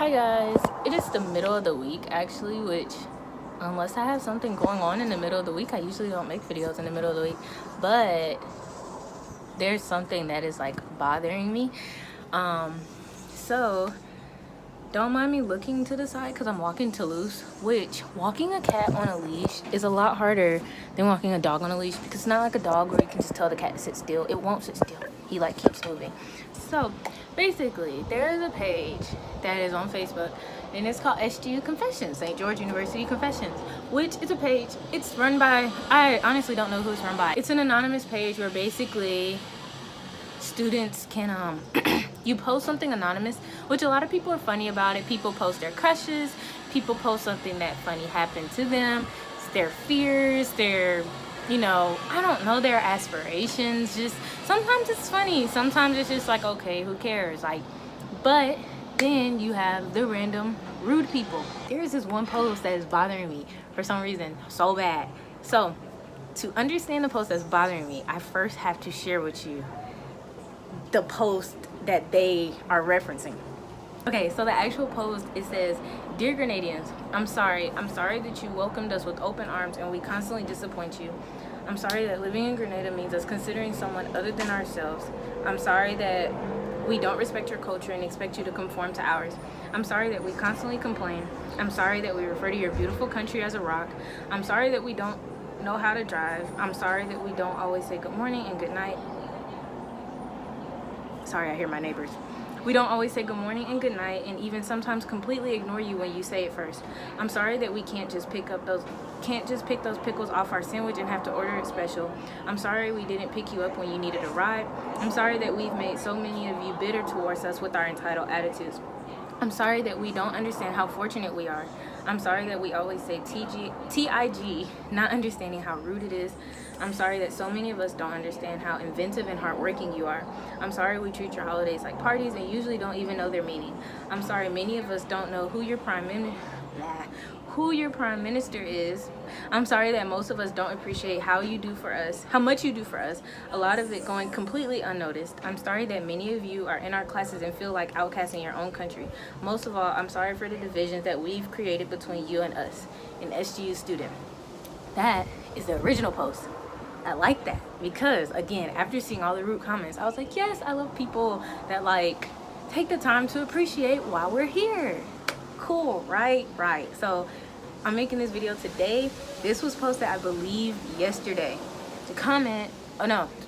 Hi guys, it is the middle of the week actually, which unless I have something going on in the middle of the week, I usually don't make videos in the middle of the week, but there's something that is like bothering me. So don't mind me looking to the side because I'm walking Toulouse, which walking a cat on a leash is a lot harder than walking a dog on a leash because it's not like a dog where you can just tell the cat to sit still. It won't sit still. He like keeps moving. So basically, there is a page that is on Facebook and it's called SGU Confessions, St. George University Confessions, which is a page. It's run by, I honestly don't know who it's run by. It's an anonymous page where basically students can you post something anonymous, which a lot of people are funny about it. People post their crushes, people post something that funny happened to them, their fears, their, you know, I don't know, their aspirations. Just sometimes it's funny, sometimes it's just like, okay, who cares? Like, but then you have the random rude people. There's this one post that is bothering me for some reason so bad. So to understand the post that's bothering me, I first have to share with you the post that they are referencing. Okay, so the actual post, it says, "Dear Grenadians, I'm sorry that you welcomed us with open arms and we constantly disappoint you. I'm sorry that living in Grenada means us considering someone other than ourselves. I'm sorry that we don't respect your culture and expect you to conform to ours. I'm sorry that we constantly complain. I'm sorry that we refer to your beautiful country as a rock. I'm sorry that we don't know how to drive. I'm sorry that we don't always say good morning and good night." Sorry, I hear my neighbors. "We don't always say good morning and good night and even sometimes completely ignore you when you say it first. I'm sorry that we can't just pick those pickles off our sandwich and have to order it special. I'm sorry we didn't pick you up when you needed a ride. I'm sorry that we've made so many of you bitter towards us with our entitled attitudes. I'm sorry that we don't understand how fortunate we are. I'm sorry that we always say TIG, not understanding how rude it is. I'm sorry that so many of us don't understand how inventive and hardworking you are. I'm sorry we treat your holidays like parties and usually don't even know their meaning. I'm sorry many of us don't know who your prime minister is. I'm sorry that most of us don't appreciate how much you do for us, a lot of it going completely unnoticed. I'm sorry that many of you are in our classes and feel like outcasts in your own country. Most of all, I'm sorry for the divisions that we've created between you and us, an SGU student." That is the original post. I like that because, again, after seeing all the rude comments, I was like, yes, I love people that like take the time to appreciate why we're here. Cool, right? So I'm making this video today. This was posted, I believe, yesterday. The comment,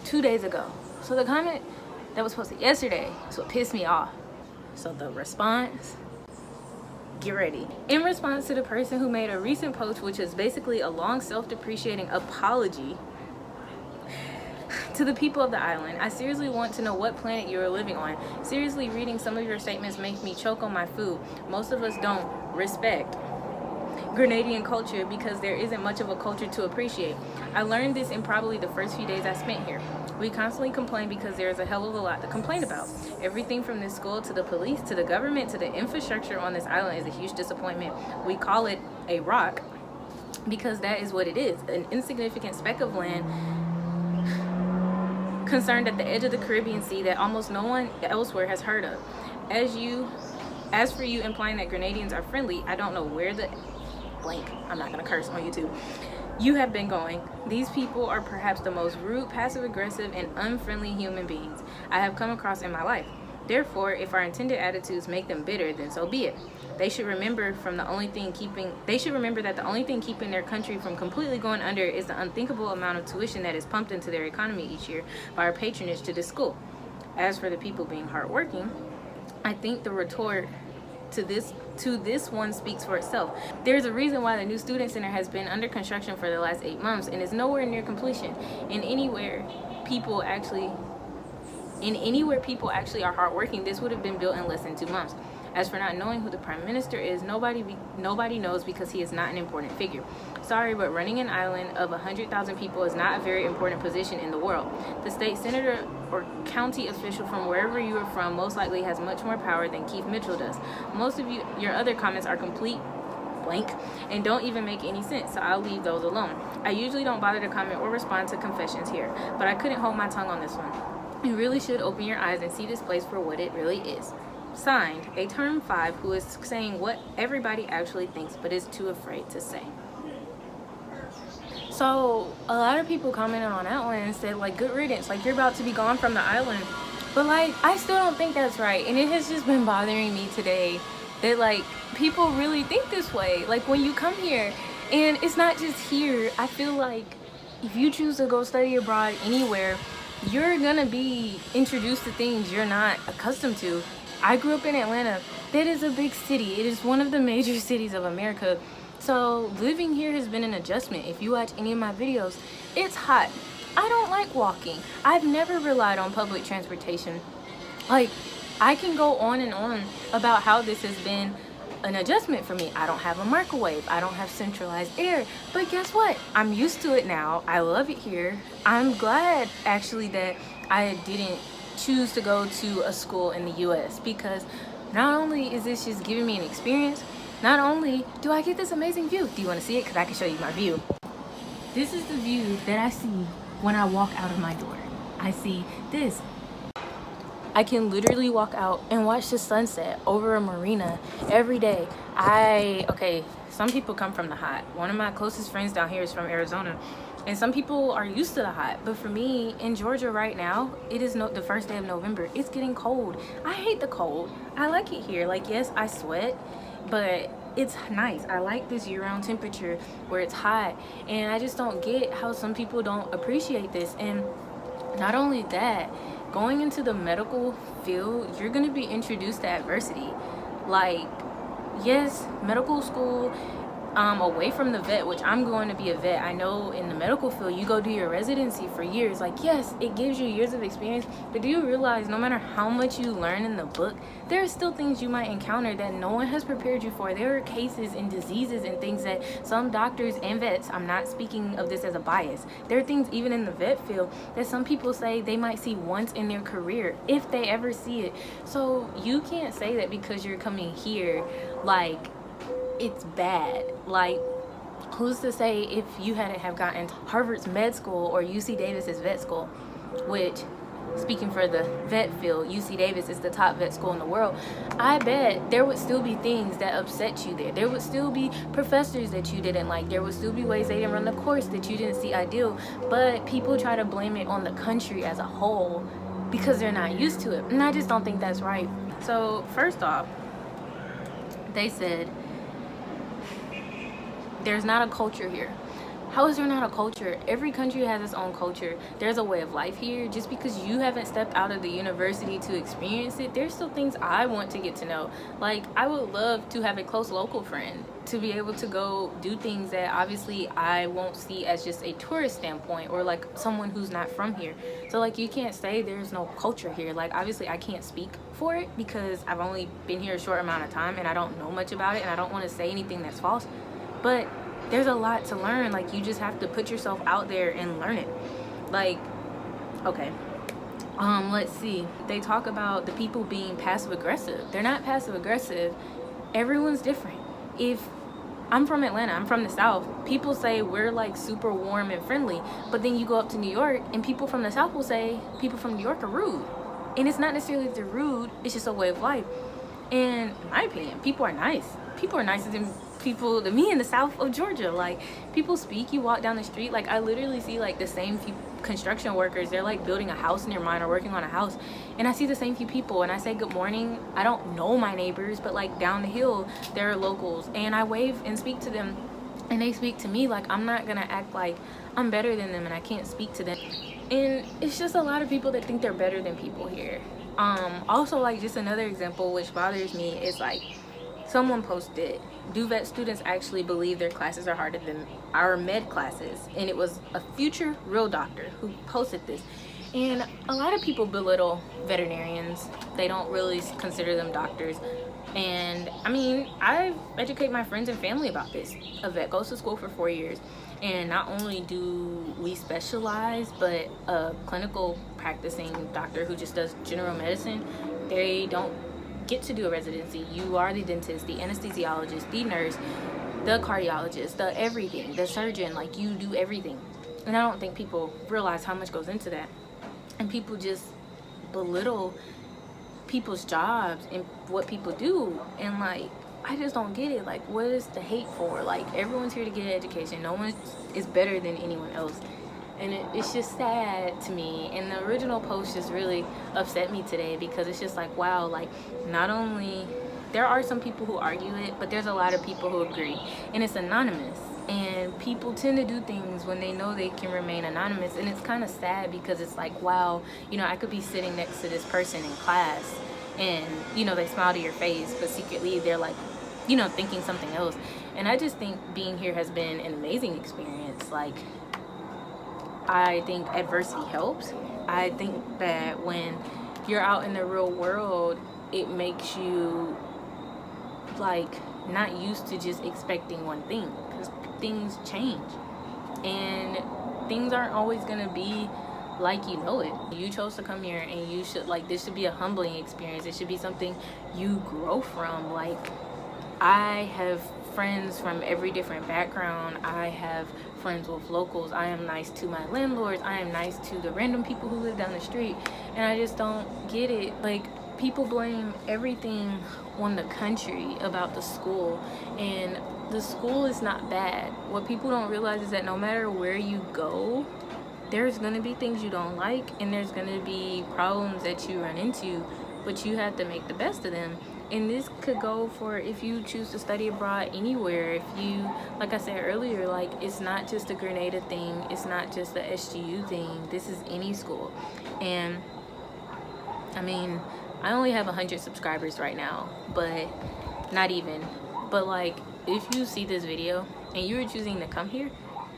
2 days ago. So the comment that was posted yesterday is what pissed me off. So the response, get ready. In response to the person who made a recent post, which is basically a long self-depreciating apology to the people of the island, I seriously want to know what planet you are living on. Seriously, reading some of your statements makes me choke on my food. Most of us don't respect Grenadian culture because there isn't much of a culture to appreciate. I learned this in probably the first few days I spent here. We constantly complain because there's a hell of a lot to complain about. Everything from this school to the police to the government to the infrastructure on this island is a huge disappointment. We call it a rock because that is what it is, an insignificant speck of land concerned at the edge of the Caribbean Sea that almost no one elsewhere has heard of. As for you implying that Grenadians are friendly, I don't know where the blank, I'm not gonna curse on YouTube, you have been going. These people are perhaps the most rude, passive-aggressive, and unfriendly human beings I have come across in my life. Therefore, if our intended attitudes make them bitter, then so be it. They should remember that the only thing keeping their country from completely going under is the unthinkable amount of tuition that is pumped into their economy each year by our patronage to this school. As for the people being hardworking, I think the retort to this one speaks for itself. There's a reason why the new student center has been under construction for the last 8 months and is nowhere near completion. In anywhere people actually are hardworking, this would have been built in less than 2 months. As for not knowing who the prime minister is, nobody knows because he is not an important figure. Sorry, but running an island of 100,000 people is not a very important position in the world. The state senator or county official from wherever you are from most likely has much more power than Keith Mitchell does. Most of your other comments are complete blank and don't even make any sense, so I'll leave those alone. I usually don't bother to comment or respond to confessions here, but I couldn't hold my tongue on this one. You really should open your eyes and see this place for what it really is. signed a term 5 who is saying what everybody actually thinks but is too afraid to say. So a lot of people commented on that one and said, like, good riddance, like, you're about to be gone from the island. But like, I still don't think that's right. And it has just been bothering me today that like people really think this way. Like, when you come here, and it's not just here, I feel like if you choose to go study abroad anywhere, you're gonna be introduced to things you're not accustomed to. I grew up in Atlanta. That is a big city. It is one of the major cities of America. So living here has been an adjustment. If you watch any of my videos, it's hot. I don't like walking. I've never relied on public transportation. Like, I can go on and on about how this has been an adjustment for me. I don't have a microwave. I don't have centralized air. But guess what? I'm used to it now. I love it here. I'm glad actually that I didn't choose to go to a school in the US, because not only is this just giving me an experience, not only do I get this amazing view. Do you want to see it? Because I can show you my view. This is the view that I see when I walk out of my door. I see this. I can literally walk out and watch the sunset over a marina every day. Okay, some people come from the hot. One of my closest friends down here is from Arizona, and some people are used to the hot. But for me, in Georgia right now, it is the first day of November. It's getting cold. I hate the cold. I like it here. Like, yes, I sweat, but it's nice. I like this year-round temperature where it's hot, and I just don't get how some people don't appreciate this. And not only that, going into the medical field, you're going to be introduced to adversity. Like, yes, medical school, away from the vet, which I'm going to be a vet. I know in the medical field, you go do your residency for years. Like, yes, it gives you years of experience, but do you realize no matter how much you learn in the book, there are still things you might encounter that no one has prepared you for. There are cases and diseases and things that some doctors and vets, I'm not speaking of this as a bias, there are things even in the vet field that some people say they might see once in their career, if they ever see it. So you can't say that because you're coming here, like, it's bad. Like, who's to say if you hadn't have gotten Harvard's med school or UC Davis's vet school, which, speaking for the vet field, UC Davis is the top vet school in the world, I bet there would still be things that upset you there. There would still be professors that you didn't like. There would still be ways they didn't run the course that you didn't see ideal. But people try to blame it on the country as a whole because they're not used to it. And I just don't think that's right. So first off, they said there's not a culture here. How is there not a culture? Every country has its own culture. There's a way of life here. Just because you haven't stepped out of the university to experience it, there's still things I want to get to know. Like, I would love to have a close local friend to be able to go do things that obviously I won't see as just a tourist standpoint or like someone who's not from here. So like, you can't say there's no culture here. Like, obviously I can't speak for it because I've only been here a short amount of time and I don't know much about it, and I don't want to say anything that's false. But there's a lot to learn. Like, you just have to put yourself out there and learn it. Like, okay, let's see. They talk about the people being passive aggressive. They're not passive aggressive. Everyone's different. If I'm from Atlanta, I'm from the South, people say we're like super warm and friendly, but then you go up to New York and people from the South will say people from New York are rude. And it's not necessarily that they're rude, it's just a way of life. And in my opinion, people are nice. People are nicer than people to me in the South of Georgia. Like, people speak, you walk down the street, like, I literally see like the same few construction workers. They're like building a house near mine or working on a house, and I see the same few people and I say good morning. I don't know my neighbors, but like down the hill there are locals, and I wave and speak to them and they speak to me. Like, I'm not gonna act like I'm better than them and I can't speak to them. And it's just a lot of people that think they're better than people here. Also, like, just another example which bothers me is like, someone posted, do vet students actually believe their classes are harder than our med classes? And it was a future real doctor who posted this. And a lot of people belittle veterinarians. They don't really consider them doctors. And I mean, I educate my friends and family about this. A vet goes to school for 4 years, and not only do we specialize, but a clinical practicing doctor who just does general medicine, they don't get to do a residency. You are the dentist, the anesthesiologist, the nurse, the cardiologist, the everything, the surgeon. Like, you do everything. And I don't think people realize how much goes into that. And people just belittle people's jobs and what people do. And like, I just don't get it. Like, what is the hate for? Like, everyone's here to get an education. No one is better than anyone else. And it's just sad to me. And the original post just really upset me today, because it's just like, wow, like, not only there are some people who argue it, but there's a lot of people who agree, and it's anonymous. And people tend to do things when they know they can remain anonymous, and it's kind of sad, because it's like, wow, you know, I could be sitting next to this person in class, and, you know, they smile to your face, but secretly they're like, you know, thinking something else. And I just think being here has been an amazing experience. Like, I think adversity helps. I think that when you're out in the real world, it makes you like not used to just expecting one thing, because things change and things aren't always gonna be like you know it. You chose to come here, and you should, like, this should be a humbling experience. It should be something you grow from. Like, I have friends from every different background. I have friends with locals. I am nice to my landlords. I am nice to the random people who live down the street. And I just don't get it. Like, people blame everything on the country about the school, and the school is not bad. What people don't realize is that no matter where you go, there's gonna be things you don't like, and there's gonna be problems that you run into, but you have to make the best of them. And this could go for if you choose to study abroad anywhere. If you, like I said earlier, like, it's not just a Grenada thing, it's not just the SGU thing, this is any school. And I mean, I only have 100 subscribers right now, but not even. But like, if you see this video and you're choosing to come here,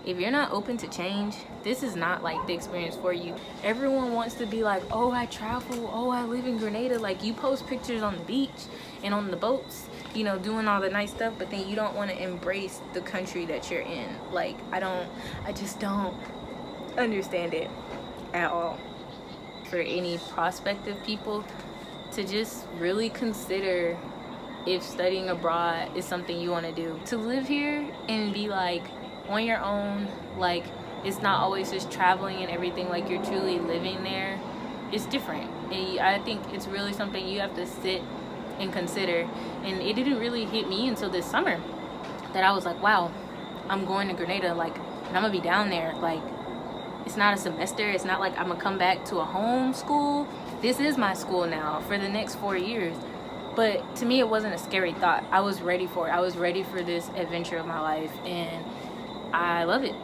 if you're not open to change, this is not like the experience for you. Everyone wants to be like, oh, I travel, oh, I live in Grenada. Like, you post pictures on the beach and on the boats, you know, doing all the nice stuff, but then you don't want to embrace the country that you're in. Like, I just don't understand it at all. For any prospective people to just really consider if studying abroad is something you want to do. To live here and be like on your own, like, it's not always just traveling and everything, like you're truly living there, it's different. And I think it's really something you have to sit and consider. And it didn't really hit me until this summer that I was like, wow, I'm going to Grenada, like, and I'm gonna be down there. Like, it's not a semester, it's not like I'm gonna come back to a home school. This is my school now for the next 4 years. But to me, it wasn't a scary thought. I was ready for it. I was ready for this adventure of my life, and I love it.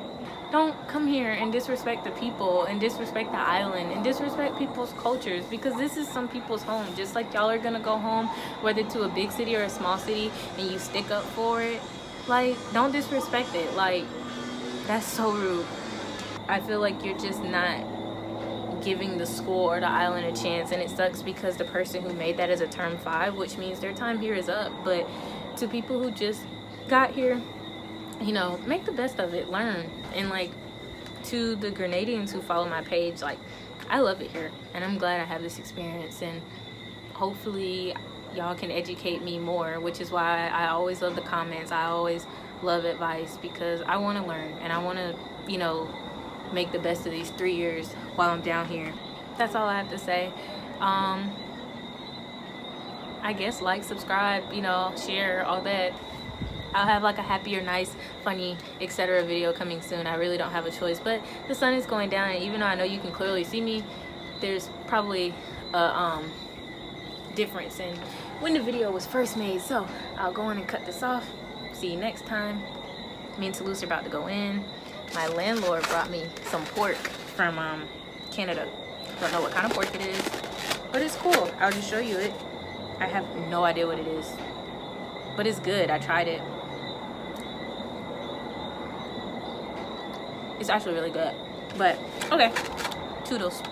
Don't come here and disrespect the people, and disrespect the island, and disrespect people's cultures, because this is some people's home. Just like y'all are gonna go home, whether to a big city or a small city, and you stick up for it. Like, don't disrespect it. Like, that's so rude. I feel like you're just not giving the school or the island a chance, and it sucks because the person who made that is a term 5, which means their time here is up. But to people who just got here, you know, make the best of it, learn. And like, to the Grenadians who follow my page, like, I love it here, and I'm glad I have this experience, and hopefully y'all can educate me more, which is why I always love the comments. I always love advice, because I want to learn, and I want to, you know, make the best of these 3 years while I'm down here. That's all I have to say. I guess like, subscribe, you know, share, all that. I'll have like a happier, nice, funny, etc. video coming soon. I really don't have a choice, but the sun is going down, and even though I know you can clearly see me, there's probably a difference in when the video was first made. So I'll go in and cut this off. See you next time. Me and Toulouse are about to go in. My landlord brought me some pork from Canada. Don't know what kind of pork it is, but it's cool. I'll just show you it. I have no idea what it is, but it's good. I tried it. It's actually really good. But okay, toodles.